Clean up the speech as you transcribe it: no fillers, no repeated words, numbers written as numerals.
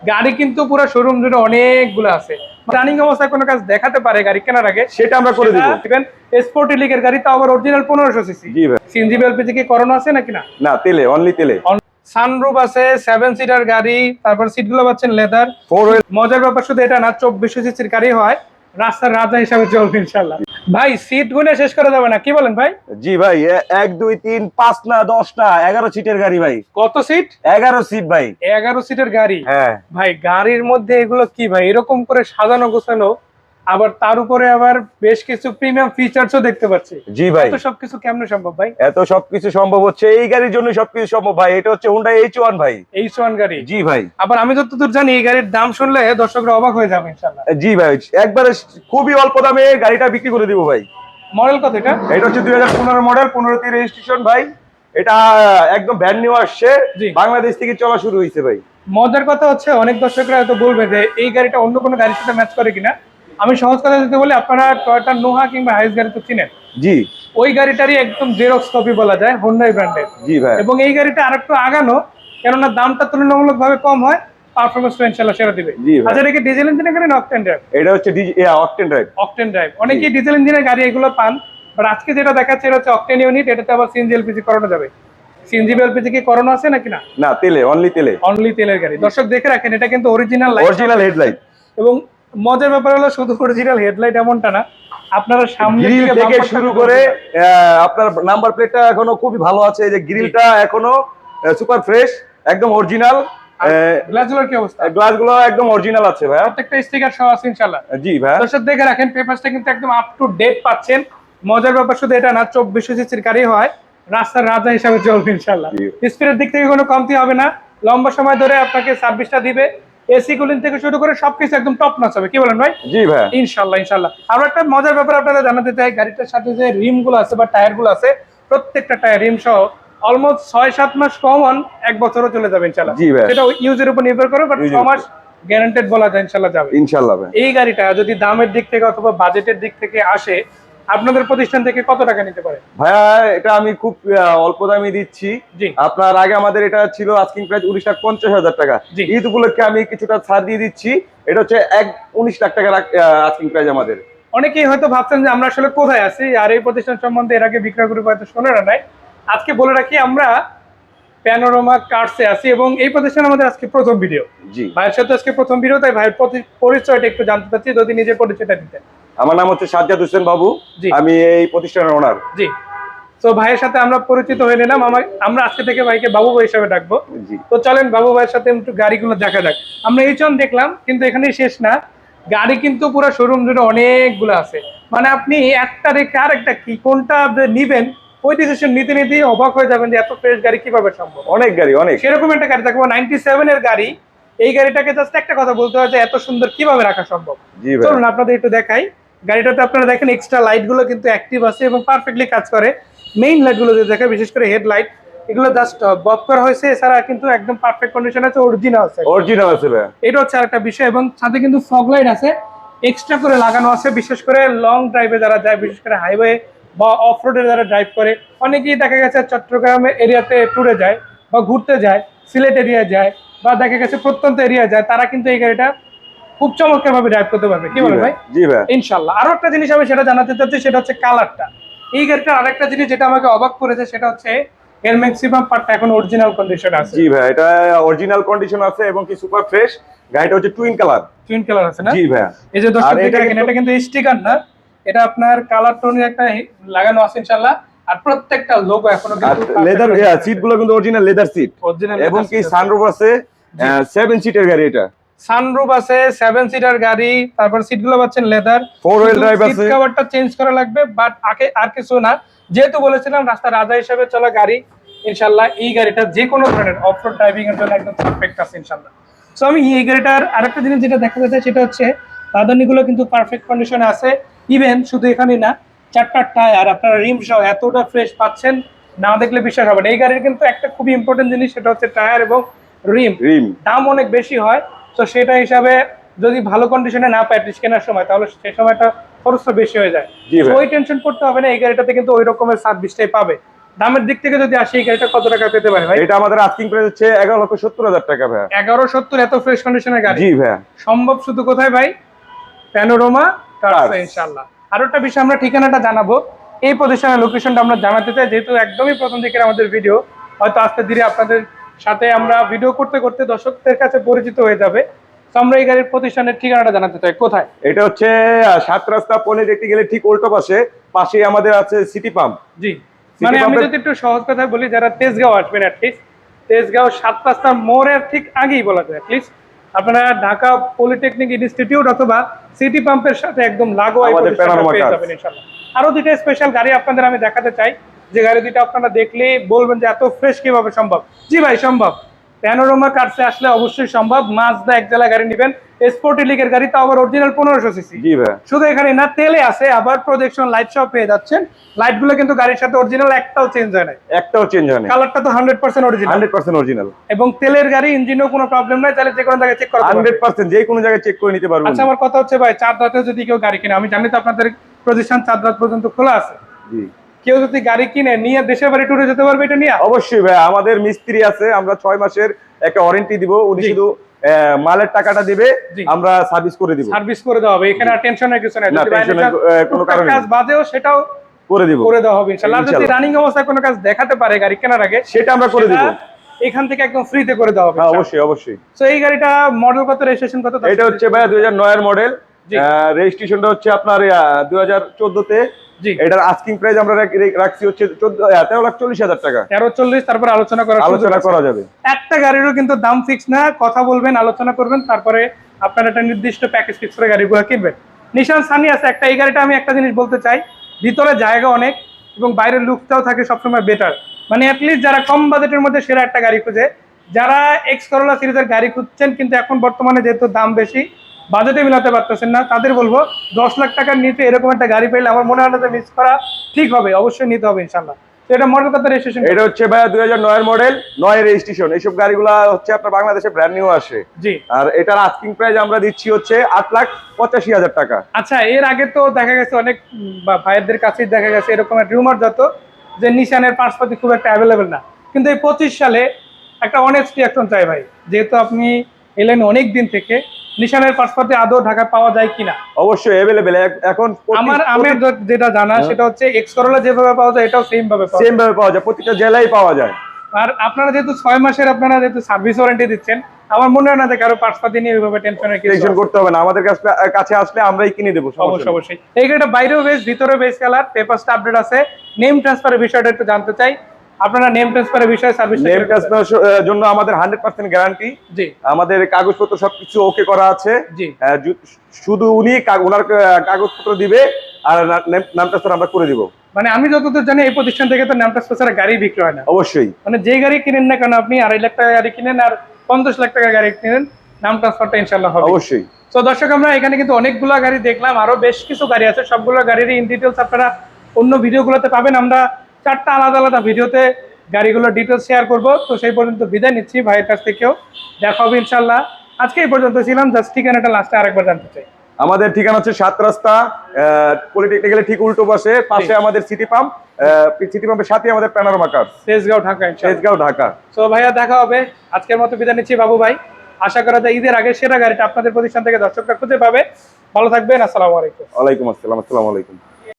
গাড়ি কিন্তু পুরো শোরুম জুড়ে অনেকগুলো আছে। রানিং অবস্থায় কোনো কাজ দেখাতে পারে গাড়ি কেনার আগে, সেটা আমরা করে দিব। স্পোর্ট লিগের গাড়ি, তাও আবার অরিজিনাল 1500 সিসি। জি ভাই। সিএনজি এলপিজি কি করানো আছে নাকি না? না, তেলে, অনলি তেলে। সানরুফ আছে, 7 সিটার গাড়ি, তারপর সিটগুলো পাচ্ছেন লেদার। Four wheel. মজার ব্যাপার শুধু এটা না, 2400 সিসির গাড়ি হয়, রাস্তার রাজা হিসাবে চলবে ইনশাআল্লাহ। ভাই সিট গুনে শেষ করা যাবে না, কি বলেন ভাই? জি ভাই, 1 2 3 5 না 10 না 11 সিটের গাড়ি ভাই। কত সিট? 11 সিট ভাই। 11 সিটের গাড়ি। হ্যাঁ ভাই গাড়ির মধ্যে এগুলো কি ভাই, এরকম করে সাজানো গোছানো, আবার তার উপরে আবার বেশ কিছু প্রিমিয়াম ফিচারসও দেখতে পাচ্ছি। জি ভাই। এত সবকিছু কেমনে সম্ভব ভাই? এত সবকিছু সম্ভব হচ্ছে এই গাড়ির জন্য, সবকিছু সম্ভব ভাই। এটা হচ্ছে Honda H1 ভাই। H1 গাড়ি। জি ভাই। আবার আমি যতদূর জানি এই গাড়ির দাম শুনলে দর্শকরা অবাক হয়ে যাবে ইনশাআল্লাহ। জি ভাই, একবারে খুবই অল্প দামে গাড়িটা বিক্রি করে দিব ভাই। মডেল কত এটা? এটা হচ্ছে 2015 মডেল, 15 তে রেজিস্ট্রেশন ভাই। এটা একদম ব্র্যান্ড নিউ আসছে, জি। বাংলাদেশ থেকে চলা শুরু হয়েছে ভাই। মজার কথা হচ্ছে অনেক দর্শকরা হয়তো বলবে যে এই গাড়িটা অন্য কোনো গাড়ির সাথে ম্যাচ করে কিনা। আমি সহজ কথা যদি বলি, আপনারা টয়োটা নোহা কিংবা হাইস গাড়ি তো চিনেন। জি। ওই গাড়িটারই একদম জেরক্স কপি বলা যায়, হোন্ডাই ব্র্যান্ডের। জি ভাই। এবং এই গাড়িটা আরেকটু আগানো, কেননা দামটা তুলনামূলকভাবে কম হয়, পারফরম্যান্সটা ইনশাআল্লাহ সেরা দিবে। জি ভাই। আচ্ছা, এটা কি ডিজেল ইঞ্জিনের গাড়ি না অকটেন ড্রাইভ? এটা হচ্ছে অকটেন ড্রাইভ। Octane drive. অনেকেই ডিজেল ইঞ্জিনের গাড়ি এগুলো পান, বাট আজকে যেটা দেখাচ্ছে এটা হচ্ছে অকটেন ইউনিট। এটাতে আবার সিএনজি এলপিজি করানো যাবে। সিএনজি এলপিজি কি করানো আছে নাকি না? না, তেলে, অনলি তেলে। অনলি তেলের গাড়ি। দর্শক দেখে রাখেন, এটা কিন্তু অরিজিনাল অরিজিনাল হেডলাইট। এবং মজার ব্যাপার হলো শুধু অরিজিনাল হেডলাইট এমনটা না, আপনারা সামনে গ্রিল থেকে শুরু করে আপনার নাম্বার প্লেটটা এখনো খুবই ভালো আছে। এই যে গ্রিলটা এখনো সুপার ফ্রেশ, একদম অরিজিনাল। গ্লাসগুলোর কি অবস্থা? গ্লাসগুলো একদম অরিজিনাল আছে ভাই। প্রত্যেকটা স্টিকার সহ আছে ইনশাআল্লাহ। জি ভাই। দর্শক দেখে রাখেন, পেপারসটা কিন্তু একদম আপ টু ডেট পাচ্ছেন। মজার ব্যাপার শুধু এটা না, 2400 সিসির গাড়ি হয়, রাস্তার রাজা হিসাবে চলবে ইনশাআল্লাহ। স্পিডের দিক থেকে কোনো কমতি হবে না, লম্বা সময় ধরে আপনাকে সার্ভিসটা দিবে। এসি কুলিং থেকে শুরু করে সবকিছু একদম টপ নচ হবে, কি বলেন ভাই? জি ভাই। ইনশাআল্লাহ ইনশাআল্লাহ। আর একটা মজার ব্যাপার আপনারা জানাতে চাই, গাড়িটার সাথে যে রিম গুলো আছে বা টায়ার গুলো আছে, প্রত্যেকটা টায়ার রিম সহ অলমোস্ট 6-7 মাস কমন 1 বছরও চলে যাবে ইনশাআল্লাহ। জি ভাই। সেটা ইউজের উপর নির্ভর করে, বাট 6 মাস গ্যারান্টেড বলা যায় ইনশাআল্লাহ যাবে। ইনশাআল্লাহ ভাই। এই গাড়িটা যদি দামের দিক থেকে অথবা বাজেটের দিক থেকে আসে, আপনাদের প্রতিষ্ঠান থেকে কত টাকা নিতে পারে? ভাইয়া এটা আমি খুব অল্প দামে দিচ্ছি। জি। আপনার আগে আমাদের এটা ছিল আস্কিং প্রাইস 19,50,000 টাকা। জি। ঈদ উপলক্ষে আমি কিছুটা ছাড় দিয়ে দিচ্ছি। এটা হচ্ছে 19 লাখ টাকা আস্কিং প্রাইস আমাদের। অনেকেই হয়তো ভাবছেন যে আমরা আসলে কোথায় আছি, আর এই প্রতিষ্ঠান সম্বন্ধে এর আগে বিক্রয় গ্রুপ হয়তো শোনে না নাই। আজকে বলে রাখি, আমরা প্যানোরামা কার্সে আছি এবং এই প্রতিষ্ঠান আমাদের আজকে প্রথম ভিডিও। জি। ভাইয়ের সাথে আজকে প্রথম ভিডিও, তাই ভাইয়ের পরিচয়টা একটু জানতে চাচ্ছি, যদি নিজের পরিচয়টা দিতেন। আমার নাম হচ্ছে সাজ্জাদ হোসেন বাবু। জি। আমি এই প্রতিষ্ঠানের ওনার। জি। তো ভাইয়ের সাথে আমরা পরিচিত হয়ে নিলাম, আমরা আজকে থেকে ভাইকে বাবু ভাই হিসেবে ডাকবো। জি। তো চলেন বাবু ভাইয়ের সাথে একটু গাড়িগুলো দেখা যাক। আমরা H1 দেখলাম, কিন্তু এখানেই শেষ না, গাড়ি কিন্তু পুরো শোরুম জুড়ে অনেকগুলো আছে। মানে আপনি একটা রেখে আরেকটা কি কোনটা নিবেন, ওই ডিসিশন নিতে নিতেই অবাক হয়ে যাবেন যে এত ফ্রেশ গাড়ি কিভাবে সম্ভব। অনেক গাড়ি, অনেক। সেরকম একটা গাড়ি থাকবো 97 এর গাড়ি। এই গাড়িটাকে জাস্ট একটা কথা বলতে হয় যে এত সুন্দর কিভাবে রাখা সম্ভব। জি ভাই। চলুন আপনাদের একটু দেখাই। গাড়িটাতে আপনারা দেখেন এক্সট্রা লাইট গুলো কিন্তু অ্যাক্টিভ আছে এবং পারফেক্টলি কাজ করে। মেইন লাইট গুলো যদি দেখেন, বিশেষ করে হেডলাইট, এগুলো জাস্ট বব করা হয়েছে, এছাড়া কিন্তু একদম পারফেক্ট কন্ডিশন আছে, অরিজিনাল আছে। অরিজিনাল আছে ভাই। এটা হচ্ছে আরেকটা বিষয়, এবং সাথে কিন্তু ফগ লাইট আছে, এক্সট্রা করে লাগানো আছে, বিশেষ করে লং ড্রাইভে যারা যায়, বিশেষ করে হাইওয়ে বা অফ রোডে যারা ড্রাইভ করে। অনেকেই দেখা গেছে চট্টগ্রামের এরিয়াতে ট্যুরে যায় বা ঘুরতে যায়, সিলেট এরিয়া যায়, বা দেখা গেছে প্রত্যন্ত এরিয়া যায়, তারা কিন্তু এই গাড়িটা খুব চমৎকার ভাবে ড্রাইভ করতে পারবে, কি বলেন ভাই? জি ভাই। ইনশাআল্লাহ। আরো একটা জিনিস আমি সেটা জানাতে চাচ্ছি, সেটা হচ্ছে কালারটা। এই গাড়িটার আরেকটা জিনিস যেটা আমাকে অবাক করেছে, সেটা হচ্ছে এর ম্যাক্সিমাম পার্টটা এখন অরিজিনাল কন্ডিশনে আছে। জি ভাই, এটা অরিজিনাল কন্ডিশন আছে এবং কি সুপার ফ্রেশ। গাড়িটা হচ্ছে টুইন কালার। টুইন কালার আছে না? জি ভাই। এই যে দর্শক দেখেন, এটা কিন্তু স্টিকার না, এটা আপনার কালার টোনের একটা লাগানো আছে ইনশাআল্লাহ। আর প্রত্যেকটা লোগো এখনো কিন্তু লেদার, সিট গুলো কিন্তু অরিজিনাল লেদার সিট। এবং কি সানরুফ আছে, 7 সিটের গাড়ি এটা। সানরুফ আছে, 7 সিটার গাড়ি, তারপর সিটগুলো পাচ্ছেন লেদার। ফোর হুইল ড্রাইভ আছে। সিট কভারটা চেঞ্জ করা লাগবে, বাট আর কিছু না। যেহেতু বলেছিলাম রাস্তা রাজা হিসেবে চলা গাড়ি, ইনশাআল্লাহ এই গাড়িটা যে কোনো ধরনের অফরোড ড্রাইভিং এর জন্য একদম পারফেক্ট আছে ইনশাআল্লাহ। সো আমি এই গাড়িটার আরেকটা জিনিস যেটা দেখা যাচ্ছে, সেটা হচ্ছে পাদানিগুলো কিন্তু পারফেক্ট কন্ডিশনে আছে। ইভেন শুধু এখানেই না, 4টা টায়ার আপনারা রিম সহ এতটা ফ্রেশ পাচ্ছেন, না দেখলে বিশ্বাস হবে না। এই গাড়ির কিন্তু একটা খুবই ইম্পর্টেন্ট জিনিস, সেটা হচ্ছে টায়ার এবং রিম। দাম অনেক বেশি হয়, তো সেটা হিসাবে যদি ভালো কন্ডিশনে না পায় কেনার সময়, তাহলে সেই সময়টা খরচটা বেশি হয়ে যায়। ওই টেনশন করতে হবে না, এই গাড়িটাতে কিন্তু ওই রকমের সার্ভিসটাই পাবে। দামের দিক থেকে যদি আসি এই গাড়িটা কত টাকা পেতে পারে ভাই? এটা আমাদের আস্কিং প্রাইস হচ্ছে 11,70,000 টাকা ভাইয়া। 1170 এত ফ্রেশ কন্ডিশনের গাড়ি? জি ভাইয়া। সম্ভব শুধু কোথায় ভাই? Panorama cars Cars। ইনশাআল্লাহ। আরো একটা বিষয় আমরা ঠিকানাটা জানাবো, এই প্রতিষ্ঠানের লোকেশনটা আমরা জানাতে চাই, যেহেতু একদমই প্রথম দিকের আমাদের ভিডিও, হয়তো আস্তে ধীরে আপনাদের সাথে আমরা ভিডিও করতে করতে দর্শকদের কাছে পরিচিত হয়ে যাবে। তো আমরা এই গাড়ির প্রতিষ্ঠানের ঠিকানাটা জানাতে চাই, কোথায়? এটা হচ্ছে 7 রাস্তা পনে দেখতে গেলে ঠিক উল্টো পাশেই আমাদের আছে সিটি পাম্প। জি, মানে আমি পাম্পের- যদি একটু সহজ কথা বলি, যারা তেজগাঁও আসবেন অ্যাটলিস্ট তেজগাঁও 7 রাস্তার মোড়ের ঠিক আগেই বলা যায়, অ্যাটলিস্ট আপনারা ঢাকা পলিটেকনিক ইনস্টিটিউট অথবা সিটি পাম্পের সাথে একদম লাগোয়া এই আমাদের প্রতিষ্ঠানটা প্যানোরামা পেয়ে কার্স। যাবেন ইনশাআল্লাহ। আরো দুইটা স্পেশাল গাড়ি আপনাদের আমি দেখাতে চাই, যে গাড়ি দুইটা আপনারা দেখলে বলবেন যে এত ফ্রেশ কিভাবে সম্ভব। জি ভাই সম্ভব, প্যানোরামা কার্সে আসলে অবশ্যই সম্ভব। মাজদা এক জেলা গাড়ি নেবেন, স্পোর্টি লিগের গাড়ি, তাও আবার অরিজিনাল 1500 সিসি। জি ভাই। শুধু এখানে না, তেলে আছে, আবার প্রজেকশন লাইট সব পেয়ে যাচ্ছেন। লাইট গুলো কিন্তু গাড়ির সাথে অরিজিনাল, একটাও চেঞ্জ হয় না, একটাও চেঞ্জ হয় না, কালারটা তো 100% অরিজিনাল। 100% অরিজিনাল এবং তেলের গাড়ি, ইঞ্জিনও কোনো প্রবলেম নাই, তাহলে যে কোনো জায়গায় চেক করা যাবে। 100% যে কোনো জায়গায় চেক করে নিতে পারবেন। আচ্ছা, আমার কথা হচ্ছে ভাই, চাঁদ রাতে যদি কেউ গাড়ি কিনে, আমি জানি তো আপনাদের প্রতিষ্ঠান চাঁদ রাত পর্যন্ত খোলা আছে, জি কেউ যদি গাড়ি কিনে নিয়ে দেশের বাড়ি ট্যুরে যেতে পারবে এটা নিয়ে? অবশ্যই ভাই, আমাদের মিস্ত্রি আছে, আমরা 6 মাসের একটা ওয়ারেন্টি দিব, উনি জি। শুধু মালের টাকাটা দিবে, জি। আমরা সার্ভিস করে দিব। সার্ভিস করে দেওয়া হবে, এখানে আর টেনশনের কিছু নাই। না, যদি বাইরে টেনশনের কোনো টুকটাক কারণ নেই। কাজ বাদেও সেটাও করে দিব, করে দেওয়া হবে ইনশাআল্লাহ। আর যদি ইনশাআল্লাহ। রানিং অবস্থায় কোনো কাজ দেখাতে পারে গাড়ি কেনার আগে, সেটা আমরা করে দিব। সেটা এখান থেকে একদম ফ্রিতে করে দেওয়া হবে হ্যাঁ ইনশাআল্লাহ। অবশ্যই অবশ্যই। তো এই গাড়িটা মডেল কত, রেজিস্ট্রেশন কত? এটা হচ্ছে ভাই 2009 এর মডেল, জি। রেজিস্ট্রেশনটা হচ্ছে আপনার 2014 তে। জি, এটার আস্কিং প্রাইস আমরা রাখছি হচ্ছে 13,40,000 টাকা। 1340, তারপর আলোচনা করার সুযোগ আলোচনা আছে। করা যাবে। একটা গাড়িরও কিন্তু দাম ফিক্স না, কথা বলবেন, আলোচনা করবেন, তারপরে আপনারা একটা নির্দিষ্ট প্যাকেজ ফিক্স করে গাড়িগুলো কিনবেন। নিশান সানি আছে একটা, এই গাড়িটা আমি একটা জিনিস বলতে চাই, ভিতরে জায়গা অনেক এবং বাইরের লুকটাও থাকে সবসময় বেটার। মানে অ্যাটলিস্ট যারা কম বাজেটের মধ্যে সেরা একটা গাড়ি খুঁজে, যারা এক্স করোলা সিরিজের গাড়ি খুঁজছেন কিন্তু এখন বর্তমানে যেহেতু দাম বেশি, বাজেটে মিলাতে পারতেছেন না, তাদের বলবো 10 লাখ টাকার নিচে এরকম একটা গাড়ি পেলে আমার মনে হয় না যে মিস করা ঠিক হবে, অবশ্যই নিতে হবে ইনশাল্লাহ। তো এটা মডেল কত, রেজিস্ট্রেশন? এটা হচ্ছে ভাই 2009 এর মডেল, 9 রেজিস্ট্রেশন। এইসব গাড়িগুলো হচ্ছে আপনার বাংলাদেশে ব্র্যান্ড নিউ আসে। জি। আর এটার আস্কিং প্রাইস আমরা দিচ্ছি হচ্ছে 8,85,000 টাকা। আচ্ছা, এর আগে তো দেখা গেছে অনেক ভাইয়েরদের কাছেই দেখা গেছে এরকম একটা রিউমার যত, যে নিশানের পার্টসপাতি খুব একটা অ্যাভেলেবেল না, কিন্তু এই 25 সালে একটা অনেস্ট রিঅ্যাকশন চাই ভাই, যেহেতু আপনি এলেন অনেক দিন থেকে, নিশানের পার্টসপাতি আদৌ ঢাকায় পাওয়া যায় কিনা? অবশ্যই अवेलेबल এখন। আমার যেটা জানা সেটা হচ্ছে এক্স করোলা যেভাবে পাওয়া যায় এটাও সেম ভাবে পাওয়া সেম যায়। ভাবে পাওয়া যায়, প্রত্যেকটা জেলায় পাওয়া যায়। আর আপনারা যেহেতু 6 মাসের আপনারা যেহেতু সার্ভিস ওয়ারেন্টি দিচ্ছেন, আমার মনে হয় না যে কারো পার্টসপাতি নিয়ে ওইভাবে টেনশনের কিছু টেনশন আছে। করতে হবে না, আমাদের কাছে আসলে আমরাই কিনে দেবো। অবশ্যই অবশ্যই। এই গাড়িটা বাইরেও বেশ, ভিতরে বেশ কালার, পেপারসটা আপডেট আছে। নেম ট্রান্সফারের বিষয়টা একটু জানতে চাই, আপনারা নেম ট্রান্সফারের বিষয়ে সার্ভিস নেম ট্রান্সফারের জন্য আমাদের 100% গ্যারান্টি। জি আমাদের কাগজপত্র সবকিছু ওকে করা আছে। জি। শুধু উনি ওনার কাগজপত্র দিবে আর নাম ট্রান্সফার আমরা করে দিব। মানে আমি যতদূর জানি এই প্রতিষ্ঠান থেকে তো নাম ট্রান্সফার গাড়ি বিক্রি হয় না। অবশ্যই। মানে যে গাড়ি কিনেন না কেন, আপনি 2.5 লাখ টাকা গাড়ি কিনেন আর 50 লাখ টাকা গাড়ি কিনেন, নাম ট্রান্সফারটা ইনশাআল্লাহ হবে। অবশ্যই। তো দর্শক, আমরা এখানে কিন্তু অনেকগুলো গাড়ি দেখলাম, আরো বেশ কিছু গাড়ি আছে, সবগুলো গাড়ির ইন ডিটেলস আপনারা অন্য ভিডিওগুলোতে পাবেন। আমরা 4টা আলাদা আলাদা ভিডিওতে গাড়িগুলোর ডিটেলস শেয়ার করব। তো সেই পর্যন্ত বিদায় নিচ্ছি ভাইয়ের কাছ থেকেও, দেখা হবে ইনশাআল্লাহ। আজকে এই পর্যন্ত ছিলাম, জাস্ট ঠিকানাটা লাস্টে আরেকবার জানতে চাই। আমাদের ঠিকানা হচ্ছে 7 রাস্তা পলিটেকনিক্যালের ঠিক উল্টো পাশে আমাদের সিটি পাম্প। সিটি পাম্পের সাথে আমাদের প্যানোরামা কার্স, তেজগাঁও ঢাকা ইনশাআল্লাহ। তেজগাঁও ঢাকা। তো ভাইয়া দেখা হবে, আজকের মতো বিদায় নিচ্ছি বাবু ভাই। আশা করা যায় ঈদের আগে সেরা গাড়িটা আপনাদের প্রতিষ্ঠান থেকে দর্শকরা খুঁজে পাবে। ভালো থাকবেন, আসসালামু আলাইকুম। ওয়ালাইকুম আসসালাম, আসসালামু আলাইকুম।